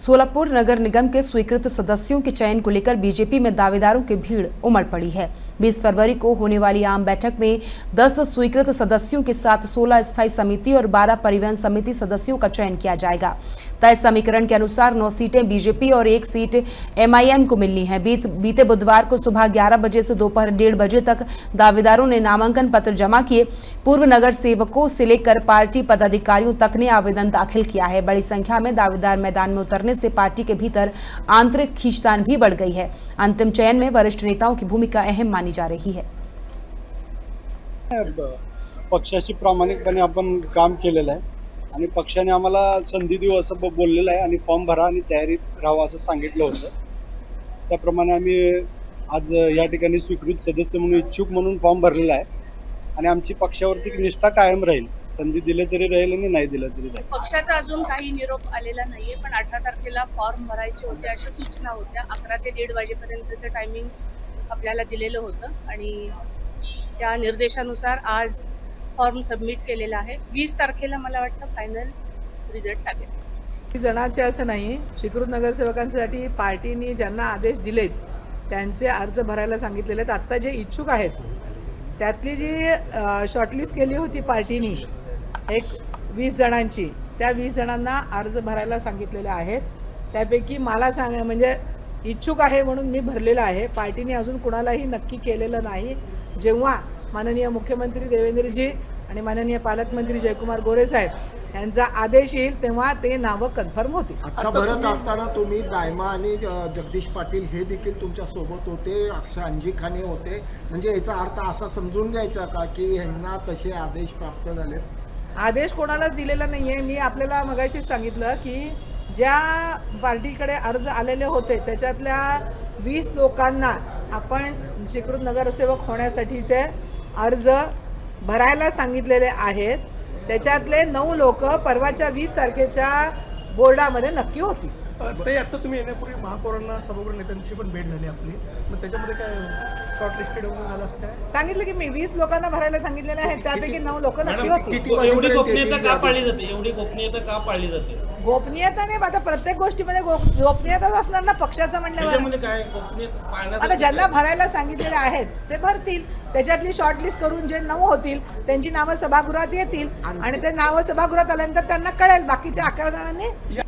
सोलापुर नगर निगम के स्वीकृत सदस्यों के चयन को लेकर बीजेपी में दावेदारों की भीड़ उमड़ पड़ी है। 20 फरवरी को होने वाली आम बैठक में 10 स्वीकृत सदस्यों के साथ 16 स्थायी समिति और 12 परिवहन समिति सदस्यों का चयन किया जाएगा। तय समीकरण के अनुसार 9 सीटें बीजेपी और 1 सीट एमआईएम को मिलनी है। बीते बुधवार को सुबह 11 बजे से दोपहर 1:30 बजे तक दावेदारों ने नामांकन पत्र जमा किए। पूर्व नगर सेवकों से लेकर पार्टी पदाधिकारियों तक ने आवेदन दाखिल किया है। बड़ी संख्या में दावेदार मैदान में उतरने से पार्टी के भीतर आंतरिक खींचतान भी बढ़ गई है। अंतिम चयन में वरिष्ठ नेताओं की भूमिका अहम मानी जा रही है। पक्षाशी प्रामाणिकपणे आपण काम केलेलं आहे आणि पक्षाने आम्हाला संधी देऊ असं बोललेलं आहे आणि फॉर्म भरा आणि तयारीत राहावं असं सांगितलं होतं। त्याप्रमाणे आम्ही आज या ठिकाणी स्वीकृत सदस्य म्हणून इच्छुक म्हणून फॉर्म भरलेला आहे आणि आमची पक्षावरती निष्ठा कायम राहील। संधी दिले तरी राहील आणि नाही दिलं तरी राहील। पक्षाचा अजून काही निरोप आलेला नाहीये, पण 18 तारखेला फॉर्म भरायचे होते अशा सूचना होत्या। 11 ते 1:30 वाजेपर्यंतचं टायमिंग आपल्याला दिलेलं होतं आणि त्या निर्देशानुसार आज फॉर्म सबमिट केलेला आहे। 20 तारखेला मला वाटतं फायनल रिझल्ट लागेल। जणांचे असं नाही, स्वीकृत नगरसेवकांसाठी पार्टीने ज्यांना आदेश दिलेत त्यांचे अर्ज भरायला सांगितलेले आहेत। आत्ता जे इच्छुक आहेत त्यातली जी शॉर्टलिस्ट केली होती पार्टीने 20 जणांची, त्या 20 जणांना अर्ज भरायला सांगितलेले आहेत। त्यापैकी मला म्हणजे इच्छुक आहे म्हणून मी भरलेलं आहे। पार्टीने अजून कुणालाही नक्की केलेलं नाही। जेव्हा माननीय मुख्यमंत्री देवेंद्रजी आणि माननीय पालकमंत्री जयकुमार गोरे साहेब यांचा आदेश येईल तेव्हा ते नावं कन्फर्म होतील। आता भरत असताना तुम्ही दायमा आणि जगदीश पाटील हे देखील तुमच्या सोबत होते, अक्षय अंजिखाने होते, म्हणजे याचा अर्थ असा समजून घ्यायचा का की यांना तसे आदेश प्राप्त झाले? आदेश कोणालाच दिलेला नाहीये। मी आपल्याला मगाशी सांगितलं की ज्या पार्टीकडे अर्ज आलेले होते त्याच्यातल्या 20 लोकांना आपण स्वीकृत नगरसेवक होण्यासाठीचे अर्ज भरायला सांगितलेले आहेत। त्याच्यातले 9 लोक परवाच्या 20 तारखेच्या बोर्डामध्ये नक्की होती। ते आता तुम्ही येण्यापूर्वी महापौरांना सभागृह नेत्यांची पण भेट झाली आपली, मग त्याच्यामध्ये काय शॉर्ट लिस्टेड वगैरे झालं असं काय सांगितलं की मी 20 लोकांना भरायला सांगितलेले आहेत, त्यापैकी 9 लोक नक्की होती। एवढी गोपनीयता का पाळली जाते? एवढी गोपनीयता का पाळली जाते? गोपनीयता नाही, आता प्रत्येक गोष्टीमध्ये गोपनीयताच असणार ना पक्षाचं म्हणल्यावर। काय गोपनीयता पाळण्यात आता ज्यांना भरायला सांगितलेले आहेत ते भरतील। त्याच्यातली शॉर्टलिस्ट करून जे 9 होतील त्यांची नावं सभागृहात येतील आणि ते नावं सभागृहात आल्यानंतर त्यांना कळेल बाकीच्या 11 जणांनी